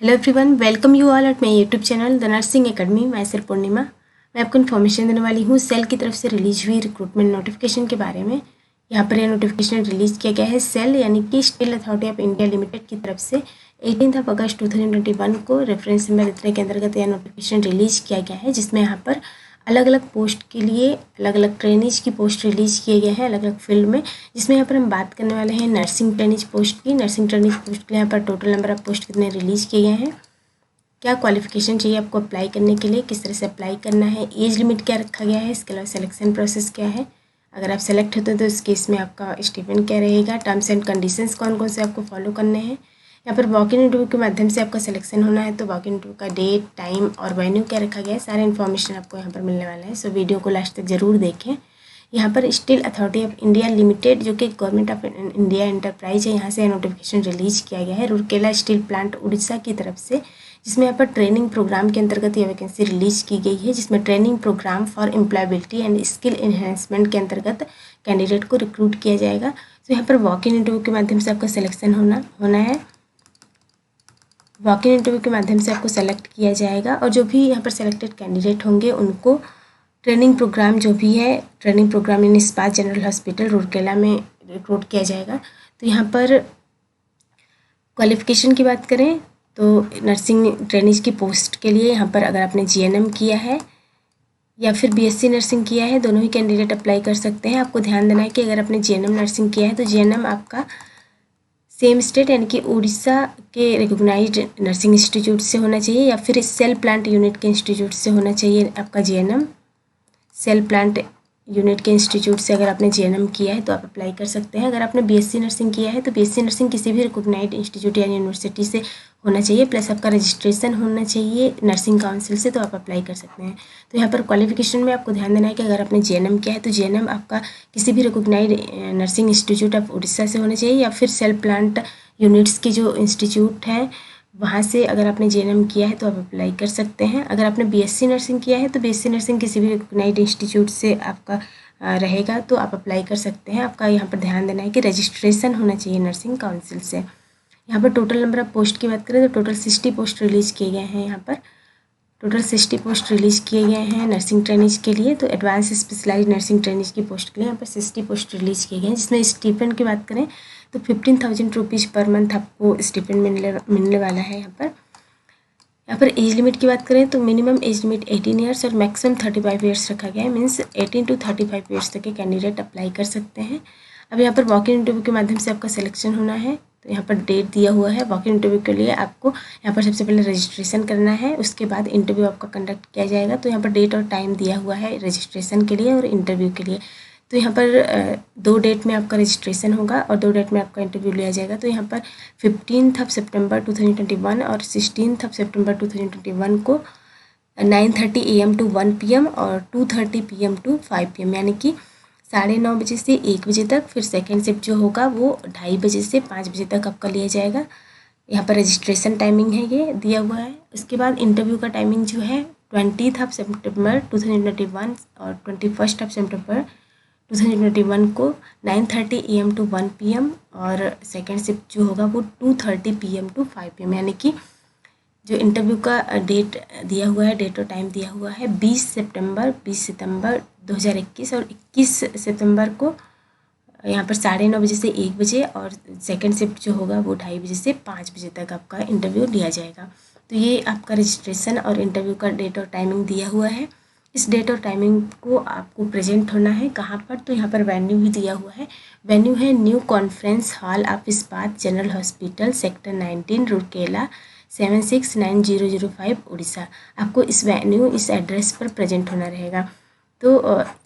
Hello everyone, welcome you all at my YouTube channel the nursing academy. मैं sir पूर्णिमा। मैं आपको information देने वाली हूँ सेल की तरफ से रिलीज हुई रिक्रूटमेंट नोटिफिकेशन के बारे में। यहाँ पर यह नोटिफिकेशन रिलीज़ किया गया है सेल यानी कि steel authority of India limited की तरफ से 18 अगस्त 2021 को रेफरेंस नंबर इतने के अंतर्गत यह नोटिफिकेशन रिलीज़ किया गया है, जिसमें यहाँ पर अलग अलग पोस्ट के लिए अलग अलग ट्रेनीज की पोस्ट रिलीज़ किए गए हैं अलग अलग फील्ड में। जिसमें यहाँ पर हम बात करने वाले हैं नर्सिंग ट्रेनीज पोस्ट की। नर्सिंग ट्रेनीज पोस्ट के लिए यहाँ पर टोटल नंबर ऑफ पोस्ट कितने रिलीज़ किए गए हैं, क्या क्वालिफिकेशन चाहिए आपको अप्लाई करने के लिए, किस तरह से अप्लाई करना है, एज लिमिट क्या रखा गया है, इसके अलावा सिलेक्शन प्रोसेस क्या है, अगर आप सेलेक्ट होते हैं तो इस केस में आपका स्टीपेंड क्या रहेगा, टर्म्स एंड कंडीशंस कौन कौन से आपको फॉलो करने हैं। यहाँ पर वॉक इन इंटरव्यू के माध्यम से आपका सिलेक्शन होना है, तो वॉक इन इंटरव्यू का डेट, टाइम और वेन्यू क्या रखा गया है, सारे इन्फॉर्मेशन आपको यहाँ पर मिलने वाला है। सो वीडियो को लास्ट तक ज़रूर देखें। यहाँ पर steel authority of India limited जो कि गवर्नमेंट ऑफ इंडिया एंटरप्राइज है, यहाँ से नोटिफिकेशन रिलीज किया गया है रूरकेला स्टील प्लांट उड़ीसा की तरफ से, जिसमें यहाँ पर ट्रेनिंग प्रोग्राम के अंतर्गत यह वैकेंसी रिलीज की गई है, जिसमें training programme for employability and skill enhancement के अंतर्गत कैंडिडेट को रिक्रूट किया जाएगा। तो यहाँ पर वॉक इन इंटरव्यू के माध्यम से आपका सिलेक्शन होना है। वॉक इन इंटरव्यू के माध्यम से आपको सेलेक्ट किया जाएगा और जो भी यहाँ पर सेलेक्टेड कैंडिडेट होंगे उनको ट्रेनिंग प्रोग्राम जो भी है, ट्रेनिंग प्रोग्राम इन इस्पात जनरल हॉस्पिटल रूरकेला में रिक्रूट किया जाएगा। तो यहाँ पर क्वालिफ़िकेशन की बात करें तो नर्सिंग ट्रेनिज की पोस्ट के लिए यहाँ पर अगर आपने जीएनएम किया है या फिर बीएससी नर्सिंग किया है, दोनों ही कैंडिडेट अप्लाई कर सकते हैं। आपको ध्यान देना है कि अगर आपने जीएनएम नर्सिंग किया है तो जीएनएम आपका सेम स्टेट यानी कि उड़ीसा के रिकॉग्नाइज्ड नर्सिंग इंस्टीट्यूट से होना चाहिए या फिर सेल प्लांट यूनिट के इंस्टीट्यूट से होना चाहिए आपका जीएनएम। सेल प्लांट यूनिट के इंस्टीट्यूट से अगर आपने जीएनएम किया है तो आप अप्लाई कर सकते हैं। अगर आपने बीएससी नर्सिंग किया है तो बीएससी नर्सिंग किसी भी रिकॉग्नाइज्ड इंस्टीट्यूट या यूनिवर्सिटी से होना चाहिए, प्लस आपका रजिस्ट्रेशन होना चाहिए नर्सिंग काउंसिल से, तो आप अप्लाई कर सकते हैं। तो यहाँ पर क्वालिफिकेशन में आपको ध्यान देना है कि अगर आपने जीएनएम किया है तो जीएनएम आपका किसी भी recognised nursing institute of Orissa से होना चाहिए या फिर सेल प्लांट यूनिट्स के जो इंस्टीट्यूट हैं वहाँ से अगर आपने जीएनएम किया है तो आप अप्लाई कर सकते हैं। अगर आपने बीएससी नर्सिंग किया है तो बीएससी नर्सिंग किसी भी रिकॉग्नाइज्ड इंस्टीट्यूट से आपका रहेगा तो आप अप्लाई कर सकते हैं। आपका यहाँ पर ध्यान देना है कि रजिस्ट्रेशन होना चाहिए नर्सिंग काउंसिल से। यहाँ पर टोटल नंबर ऑफ पोस्ट की बात करें तो टोटल 60 पोस्ट रिलीज़ किए गए हैं। यहाँ पर टोटल 60 पोस्ट रिलीज़ किए गए हैं नर्सिंग ट्रेनिज के लिए। तो एडवांस स्पेशलाइज्ड नर्सिंग ट्रेनिज की पोस्ट के लिए यहाँ पर 60 पोस्ट रिलीज़ किए गए हैं, जिसमें स्टीपेंड की बात करें तो 15,000 रुपीज़ पर मंथ आपको स्टीपेंड मिलने वाला है। यहाँ पर एज लिमिट की बात करें तो मिनिमम एज लिमिट 18 ईयर्स और मैक्सिमम 35 ईयर्स रखा गया है। मीन्स 18 to 35 ईयर्स तक के कैंडिडेट अप्लाई कर सकते हैं। अब यहाँ पर वॉक इन इंटरव्यू के माध्यम से आपका सिलेक्शन होना है, तो यहाँ पर डेट दिया हुआ है। वॉक इन इंटरव्यू के लिए आपको यहाँ पर सबसे पहले रजिस्ट्रेशन करना है, उसके बाद इंटरव्यू आपका कंडक्ट किया जाएगा। तो यहाँ पर डेट और टाइम दिया हुआ है रजिस्ट्रेशन के लिए और इंटरव्यू के लिए। तो यहाँ पर 2 डेट में आपका रजिस्ट्रेशन होगा और 2 डेट में आपका इंटरव्यू लिया जाएगा। तो यहाँ पर 15 सितंबर 2021 और 16 सितंबर 2021 को 9:30 AM to 1 PM और 2:30 PM to 5 PM यानी कि 9:30 बजे से 1 बजे तक। फिर सेकेंड शिफ्ट जो होगा वो 2:30 बजे से 5 बजे तक आपका लिया जाएगा। यहाँ पर रजिस्ट्रेशन टाइमिंग है ये दिया हुआ है। उसके बाद इंटरव्यू का टाइमिंग जो है 20 सितंबर 2021 और 21 सितंबर 2021 को 9:30 AM to 1 PM और सेकेंड शिफ्ट जो होगा वो 2:30 PM to 5 PM यानी कि जो इंटरव्यू का डेट दिया हुआ है, डेट और टाइम दिया हुआ है 20 सितंबर 2021 और 21 सितंबर को यहाँ पर 9:30 बजे से 1 बजे और सेकेंड शिफ्ट जो होगा वो 2:30 बजे से 5 बजे तक आपका इंटरव्यू लिया जाएगा। तो ये आपका रजिस्ट्रेशन और इंटरव्यू का डेट और टाइमिंग दिया हुआ है। इस डेट और टाइमिंग को आपको प्रेजेंट होना है कहाँ पर, तो यहाँ पर वेन्यू भी दिया हुआ है। वेन्यू है न्यू कॉन्फ्रेंस हॉल ऑफ इस्पात general hospital sector 19 Rourkela 769005 Orissa. आपको इस वेन्यू इस एड्रेस पर प्रेजेंट होना रहेगा। तो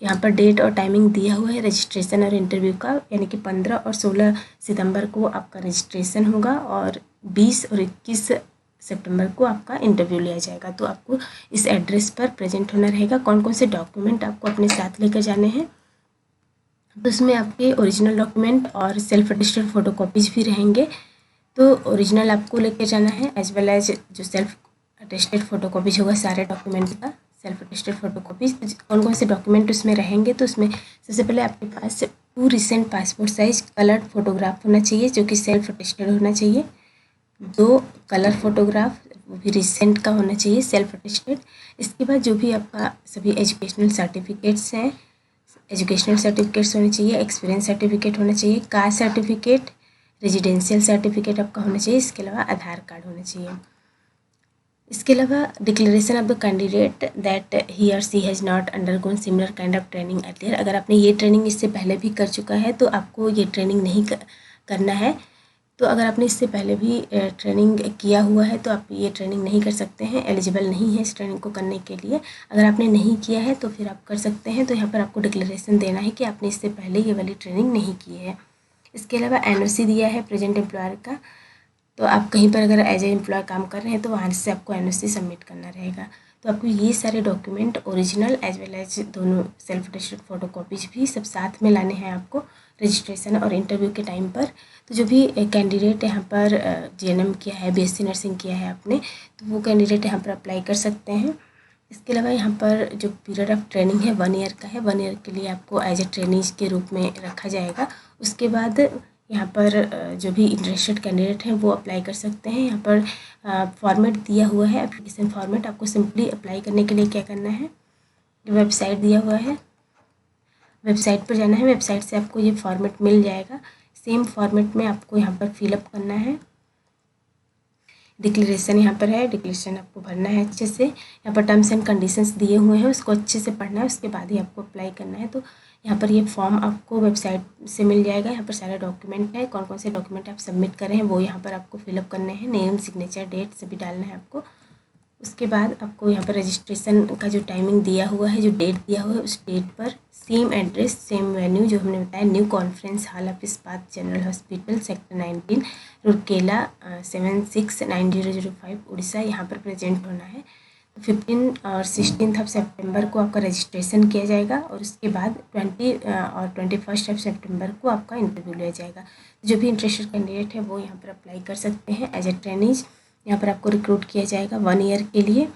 यहाँ पर डेट और टाइमिंग दिया हुआ है रजिस्ट्रेशन और इंटरव्यू का, यानी कि 15 और 16 सितंबर को आपका रजिस्ट्रेशन होगा और 20 और 21 सितंबर को आपका इंटरव्यू लिया जाएगा। तो आपको इस एड्रेस पर प्रेजेंट होना रहेगा। कौन कौन से डॉक्यूमेंट आपको अपने साथ लेकर जाने हैं, तो उसमें आपके ओरिजिनल डॉक्यूमेंट और सेल्फ अटेस्टेड फ़ोटोकॉपीज़ भी रहेंगे। तो ओरिजिनल आपको लेकर जाना है एज वेल एज जो सेल्फ अटेस्टेड फ़ोटोकॉपीज होगा सारे डॉक्यूमेंट का सेल्फ अटेस्टेड फ़ोटोकॉपीज। कौन कौन से डॉक्यूमेंट उसमें रहेंगे, तो उसमें सबसे पहले आपके पास 2 recent passport size coloured photograph होना चाहिए जो कि सेल्फ अटेस्टेड होना चाहिए। 2 कलर फोटोग्राफ, वो भी रिसेंट का होना चाहिए, सेल्फ अटेस्टेड। इसके बाद जो भी आपका सभी एजुकेशनल सर्टिफिकेट्स हैं, एजुकेशनल सर्टिफिकेट्स होने चाहिए, एक्सपीरियंस सर्टिफिकेट होना चाहिए, कास्ट सर्टिफिकेट, रेजिडेंशियल सर्टिफिकेट आपका होना चाहिए। इसके अलावा आधार कार्ड होना चाहिए। इसके अलावा declaration of the candidate that he or she has not undergone similar kind of training earlier. अगर आपने ये ट्रेनिंग इससे पहले भी कर चुका है तो आपको ये ट्रेनिंग नहीं करना है। तो अगर आपने इससे पहले भी ट्रेनिंग किया हुआ है तो आप ये ट्रेनिंग नहीं कर सकते हैं, एलिजिबल नहीं है इस ट्रेनिंग को करने के लिए। अगर आपने नहीं किया है तो फिर आप कर सकते हैं। तो यहाँ पर आपको डिक्लेरेशन देना है कि आपने इससे पहले ये वाली ट्रेनिंग नहीं की है। इसके अलावा एनओसी दिया है प्रेजेंट एम्प्लॉयर का। तो आप कहीं पर अगर एज ए एम्प्लॉय काम कर रहे हैं तो वहाँ से आपको एनओसी सबमिट करना रहेगा। तो आपको ये सारे document original as well as दोनों सेल्फ अटेस्टेड फ़ोटोकॉपीज भी सब साथ में लाने हैं आपको रजिस्ट्रेशन और इंटरव्यू के टाइम पर। तो जो भी कैंडिडेट यहाँ पर जीएनएम किया है, बीएससी नर्सिंग किया है आपने, तो वो कैंडिडेट यहाँ पर अप्लाई कर सकते हैं। इसके अलावा यहाँ पर जो पीरियड ऑफ ट्रेनिंग है 1 ईयर का है। 1 ईयर के लिए आपको एज ए ट्रेनीज के रूप में रखा जाएगा। उसके बाद यहाँ पर जो भी इंटरेस्टेड कैंडिडेट हैं वो अप्लाई कर सकते हैं। यहाँ पर फॉर्मेट दिया हुआ है, एप्लीकेशन फॉर्मेट। आपको सिंपली अप्लाई करने के लिए क्या करना है, वेबसाइट दिया हुआ है, वेबसाइट पर जाना है। वेबसाइट से आपको ये फॉर्मेट मिल जाएगा। सेम फॉर्मेट में आपको यहाँ पर फिलअप करना है। डिक्लेरेशन यहाँ पर है, डिक्लेरेशन आपको भरना है अच्छे से। यहाँ पर टर्म्स एंड कंडीशंस दिए हुए हैं, उसको अच्छे से पढ़ना है, उसके बाद ही आपको अप्लाई करना है। तो यहाँ पर ये फॉर्म आपको वेबसाइट से मिल जाएगा। यहाँ पर सारे डॉक्यूमेंट है, कौन कौन से डॉक्यूमेंट आप सबमिट कर रहे हैं वो यहाँ पर आपको फिलअप करने हैं। नेम, सिग्नेचर, डेट सभी डालना है आपको। उसके बाद आपको यहाँ पर रजिस्ट्रेशन का जो टाइमिंग दिया हुआ है, जो डेट दिया हुआ है, उस डेट पर सेम एड्रेस, सेम वेन्यू जो हमने बताया, न्यू कॉन्फ्रेंस हॉल ऑफ इस्पात general hospital, sector 19, Rourkela 769005 Orissa, यहाँ पर प्रेजेंट होना है। 15 और 16 सितंबर को आपका रजिस्ट्रेशन किया जाएगा और उसके बाद 20 और 21 सितंबर को आपका इंटरव्यू लिया जाएगा। जो भी इंटरेस्टेड कैंडिडेट है वो यहाँ पर अप्लाई कर सकते हैं एज ए ट्रेनीज। यहाँ पर आपको रिक्रूट किया जाएगा 1 ईयर के लिए।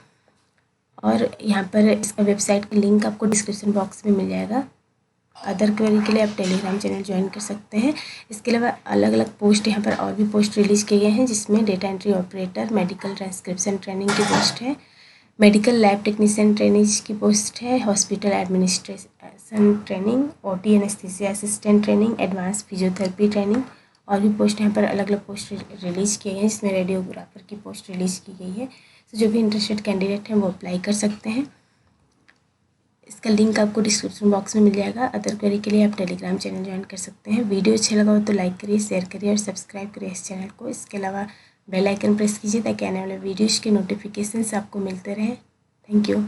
और यहाँ पर इसका वेबसाइट का लिंक आपको डिस्क्रिप्शन बॉक्स में मिल जाएगा। अदर क्वेरी के लिए आप टेलीग्राम चैनल ज्वाइन कर सकते हैं। इसके अलावा अलग अलग पोस्ट यहाँ पर और भी पोस्ट रिलीज़ किए गए हैं, जिसमें data entry operator, medical transcription training की पोस्ट है, मेडिकल लैब टेक्नीशियन ट्रेनिंग की पोस्ट है, hospital administration training, OT anaesthesia assistant training, advance physiotherapy training, और भी पोस्ट यहाँ पर अलग अलग पोस्ट रिलीज़ किए गए हैं, जिसमें रेडियोग्राफर की पोस्ट रिलीज़ की गई है। तो जो भी इंटरेस्टेड कैंडिडेट हैं वो अप्लाई कर सकते हैं। इसका लिंक आपको डिस्क्रिप्शन बॉक्स में मिल जाएगा। अदर क्वेरी के लिए आप टेलीग्राम चैनल ज्वाइन कर सकते हैं। वीडियो अच्छा लगा हो तो लाइक करिए, शेयर करिए और सब्सक्राइब करिए इस चैनल को। इसके अलावा बेल आइकन प्रेस कीजिए ताकि आने वाले वीडियोज़ के नोटिफिकेशंस आपको मिलते रहें। Thank you.